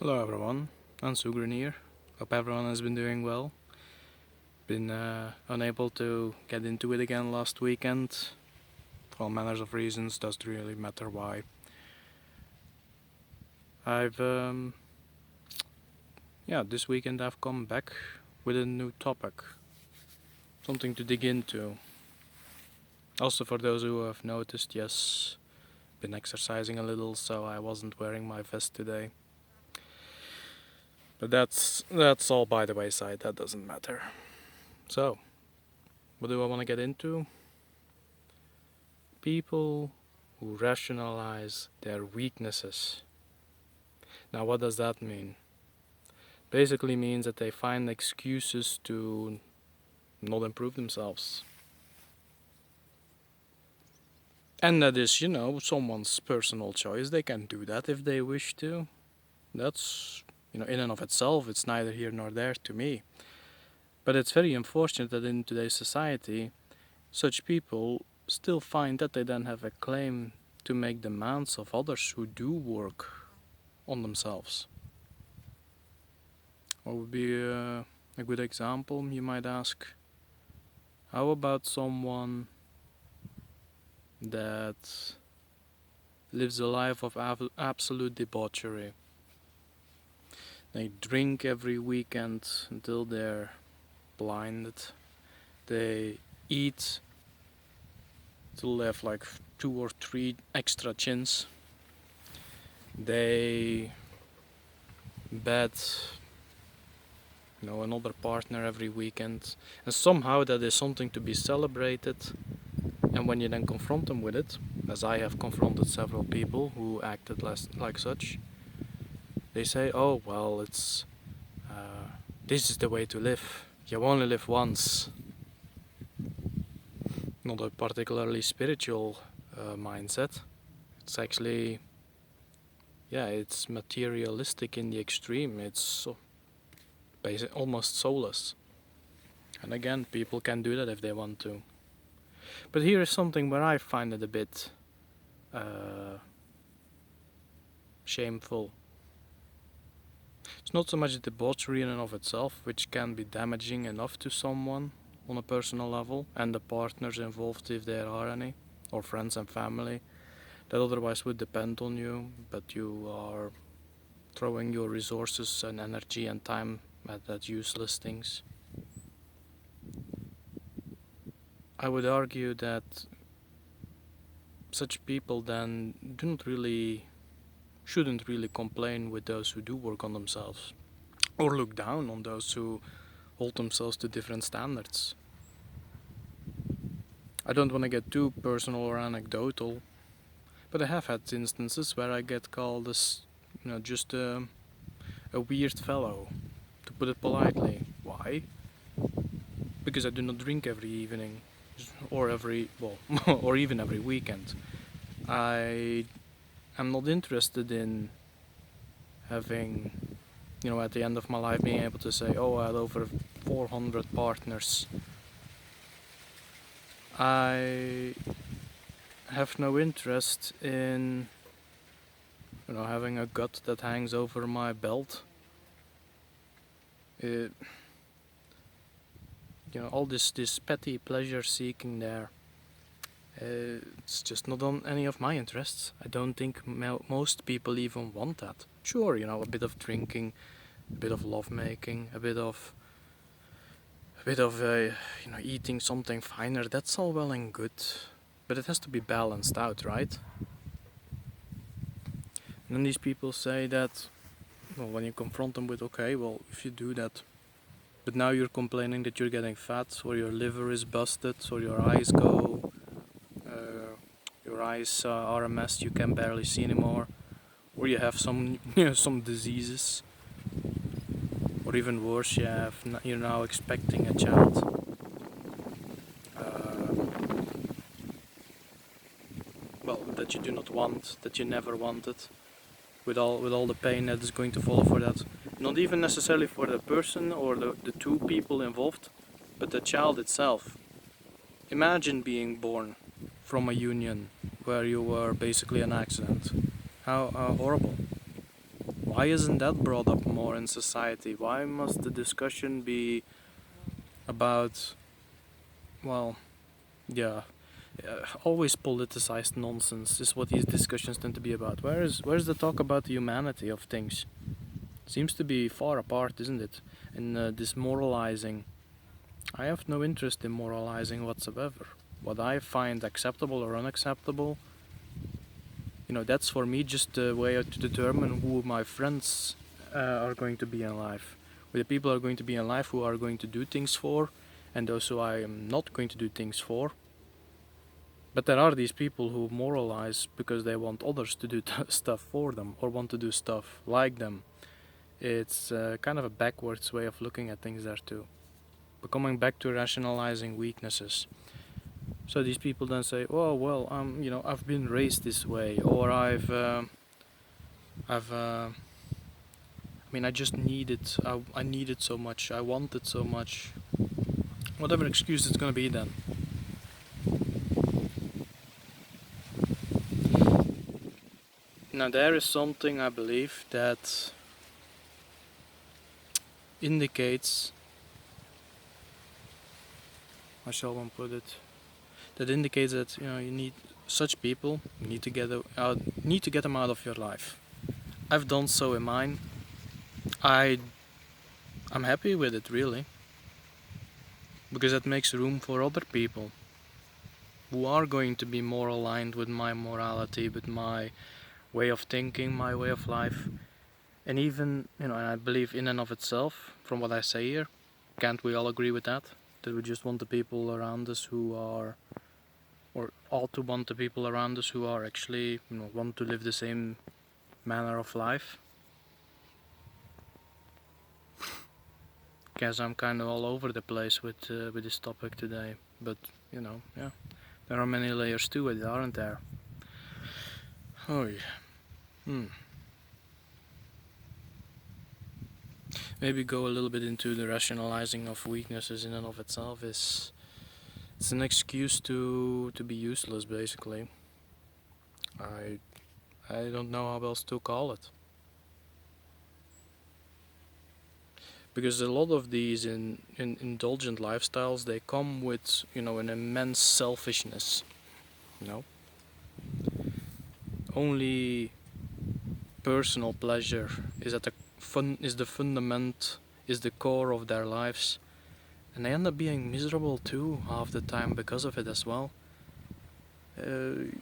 Hello everyone, I'm Sugrin here. Hope everyone has been doing well. Been unable to get into it again last weekend. For all manners of reasons, doesn't really matter why. I've this weekend I've come back with a new topic. Something to dig into. Also for those who have noticed, yes, been exercising a little, so I wasn't wearing my vest today. But that's all by the wayside, that doesn't matter. So, what do I want to get into? People who rationalize their weaknesses. Now, what does that mean? Basically means that they find excuses to not improve themselves. And that is, someone's personal choice. They can do that if they wish to. That's, in and of itself, it's neither here nor there to me. But it's very unfortunate that in today's society, such people still find that they then have a claim to make demands of others who do work on themselves. What would be a good example, you might ask? How about someone that lives a life of absolute debauchery? They drink every weekend until they're blinded. They eat till they have like 2 or 3 extra chins. They bet another partner every weekend, and somehow that is something to be celebrated. And when you then confront them with it, as I have confronted several people who acted like such, they say, "Oh well, it's this is the way to live. You only live once." Not a particularly spiritual mindset. It's actually, it's materialistic in the extreme. It's almost soulless. And again, people can do that if they want to. But here is something where I find it a bit shameful. It's not so much debauchery in and of itself, which can be damaging enough to someone on a personal level, and the partners involved if there are any, or friends and family, that otherwise would depend on you, but you are throwing your resources and energy and time at useless things. I would argue that such people then shouldn't really complain with those who do work on themselves, or look down on those who hold themselves to different standards. I don't want to get too personal or anecdotal, but I have had instances where I get called as, just a weird fellow, to put it politely. Why? Because I do not drink every evening, or or even every weekend. I am not interested in having, at the end of my life being able to say, oh, I had over 400 partners. I have no interest in, having a gut that hangs over my belt. All this petty pleasure seeking there. It's just not on any of my interests. I don't think most people even want that. Sure, a bit of drinking, a bit of lovemaking, a bit of eating something finer. That's all well and good, but it has to be balanced out, right? And then these people say that, when you confront them with, okay, well, if you do that, but now you're complaining that you're getting fat, or your liver is busted, or your eyes are a mess, you can barely see anymore, or you have some some diseases, or even worse, you're now expecting a child. That you do not want, that you never wanted, with all the pain that is going to follow for that. Not even necessarily for the person or the two people involved, but the child itself. Imagine being born from a union where you were basically an accident. How horrible. Why isn't that brought up more in society? Why must the discussion be about, well, yeah, always politicized nonsense is what these discussions tend to be about. Where's the talk about the humanity of things? Seems to be far apart, isn't it? And this moralizing. I have no interest in moralizing whatsoever. What I find acceptable or unacceptable, that's for me just a way to determine who my friends are going to be in life. Who the people are going to be in life who are going to do things for, and those who I am not going to do things for. But there are these people who moralize because they want others to do stuff for them or want to do stuff like them. It's kind of a backwards way of looking at things there too. But coming back to rationalizing weaknesses. So these people then say, "Oh well, I've been raised this way, or I just need it. I need it so much. I want it so much. Whatever excuse it's gonna be then." Now there is something I believe that indicates, how shall one put it? That indicates that you need such people. You need to get them out of your life. I've done so in mine. I'm happy with it really, because it makes room for other people who are going to be more aligned with my morality, with my way of thinking, my way of life. And even, and I believe in and of itself, from what I say here, can't we all agree with that? That we just want the people around us who are, or ought to want the people around us who are actually, want to live the same manner of life. Guess I'm kind of all over the place with this topic today, but yeah, there are many layers to it, aren't there? Oh yeah. Maybe go a little bit into the rationalizing of weaknesses in and of itself it's an excuse to be useless basically. I I don't know how else to call it. Because a lot of these in indulgent lifestyles, they come with an immense selfishness. You know, only personal pleasure is at the the fundament, is the core of their lives, and they end up being miserable too half the time because of it as well.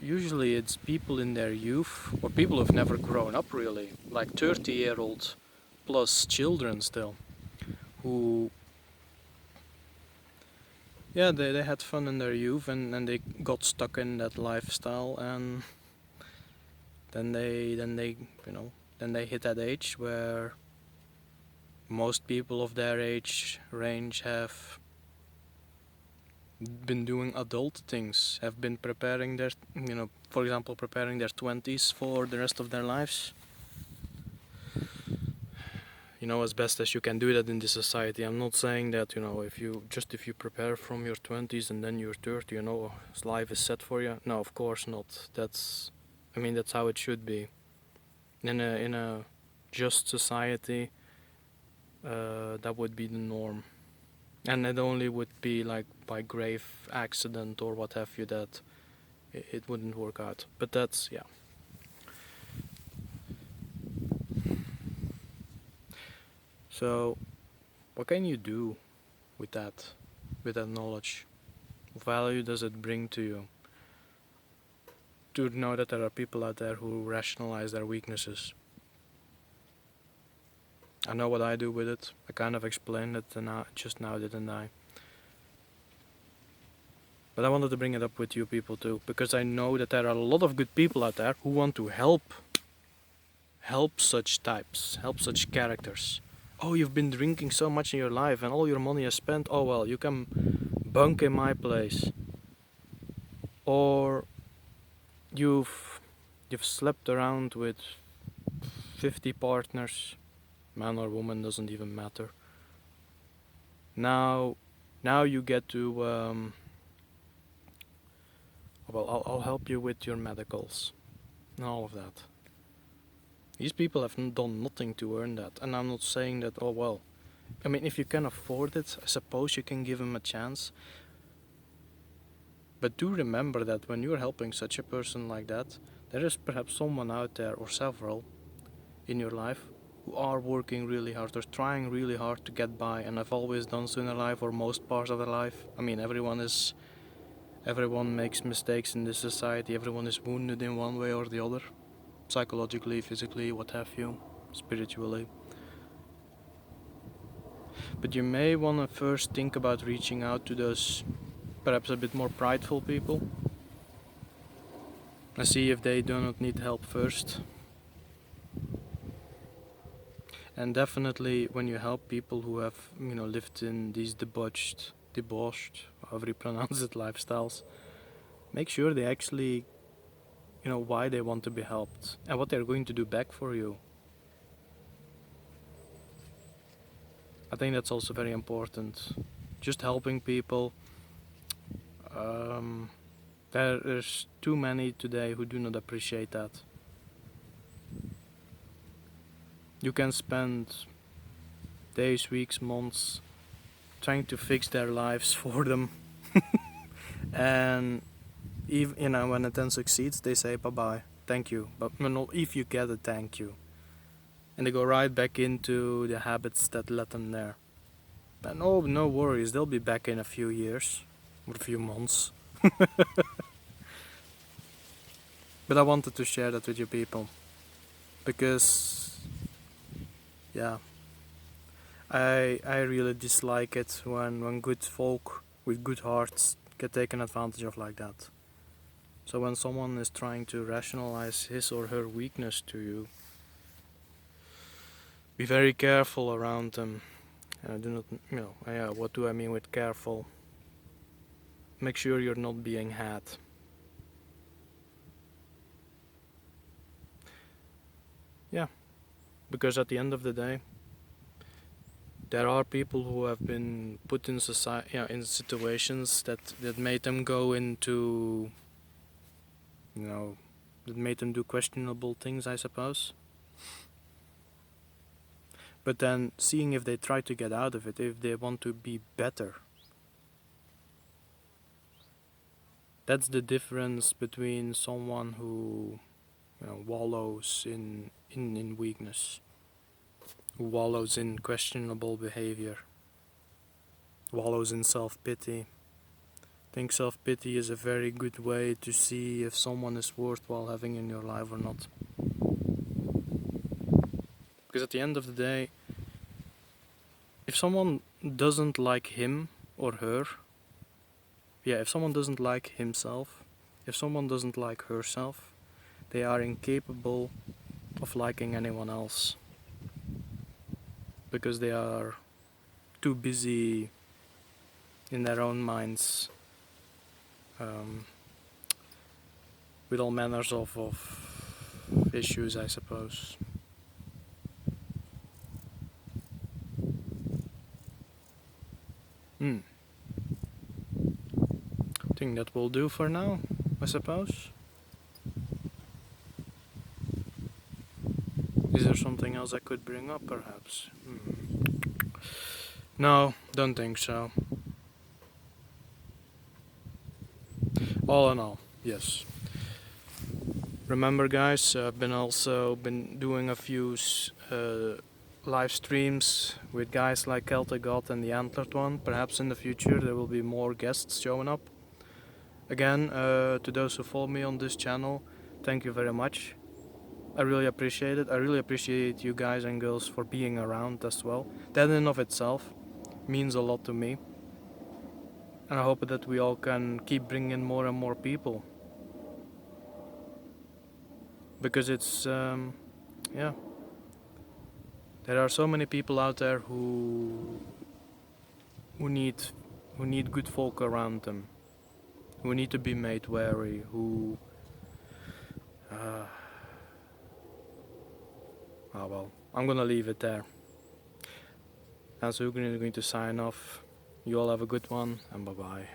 Usually it's people in their youth or people who've never grown up really, like 30-year-old plus children still, who yeah, they had fun in their youth and they got stuck in that lifestyle, and then they hit that age where most people of their age range have been doing adult things, have been preparing their, for example, preparing their 20s for the rest of their lives. As best as you can do that in this society. I'm not saying that, if you prepare from your 20s and then you're 30, life is set for you. No, of course not. That's how it should be. In a just society, that would be the norm. And it only would be like by grave accident or what have you that it wouldn't work out. But that's, yeah. So, what can you do with that knowledge? What value does it bring to you? To know that there are people out there who rationalize their weaknesses. I know what I do with it. I kind of explained it just now, didn't I? But I wanted to bring it up with you people too, because I know that there are a lot of good people out there who want to help such types, help such characters. Oh, you've been drinking so much in your life and all your money is spent. Oh well, you can bunk in my place. Or you've slept around with 50 partners, man or woman doesn't even matter. Now you get to I'll help you with your medicals and all of that. These people have done nothing to earn that, and I'm not saying that, oh well. I mean, if you can afford it, I suppose you can give them a chance. But do remember that when you're helping such a person like that, there is perhaps someone out there, or several, in your life who are working really hard or trying really hard to get by and have always done so in their life or most parts of their life. I mean, everyone makes mistakes in this society, everyone is wounded in one way or the other, psychologically, physically, what have you, spiritually. But you may want to first think about reaching out to those perhaps a bit more prideful people and see if they do not need help first. And definitely when you help people who have, lived in these debauched, however you pronounce it, lifestyles, make sure they actually, why they want to be helped and what they're going to do back for you. I think that's also very important. Just helping people. There's too many today who do not appreciate that. You can spend days, weeks, months trying to fix their lives for them, and even when it then succeeds, they say bye bye, thank you. But if you get a thank you, and they go right back into the habits that led them there. And no worries, they'll be back in a few years or a few months. But I wanted to share that with you people because, yeah, I really dislike it when good folk with good hearts get taken advantage of like that. So when someone is trying to rationalize his or her weakness to you, be very careful around them. And I do not, what do I mean with careful? Make sure you're not being had. Yeah, because at the end of the day, there are people who have been put in society, in situations that made them go into, that made them do questionable things, I suppose. But then seeing if they try to get out of it, if they want to be better. That's the difference between someone who, wallows in weakness, who wallows in questionable behavior, wallows in self-pity. I think self-pity is a very good way to see if someone is worthwhile having in your life or not. Because at the end of the day, if someone doesn't like him or her, if someone doesn't like himself, if someone doesn't like herself, they are incapable of liking anyone else. Because they are too busy in their own minds with all manners of issues, I suppose. I think that will do for now, I suppose. Is there something else I could bring up, perhaps? No, don't think so. All in all, yes. Remember, guys, I've been doing a few live streams with guys like Celtic God and the Antlered One. Perhaps in the future there will be more guests showing up. Again, to those who follow me on this channel, thank you very much. I really appreciate it. I really appreciate you guys and girls for being around as well. That in and of itself means a lot to me. And I hope that we all can keep bringing in more and more people. Because it's, there are so many people out there who need good folk around them, who need to be made wary, who I'm gonna leave it there. And so we're going to sign off. You all have a good one, and bye bye.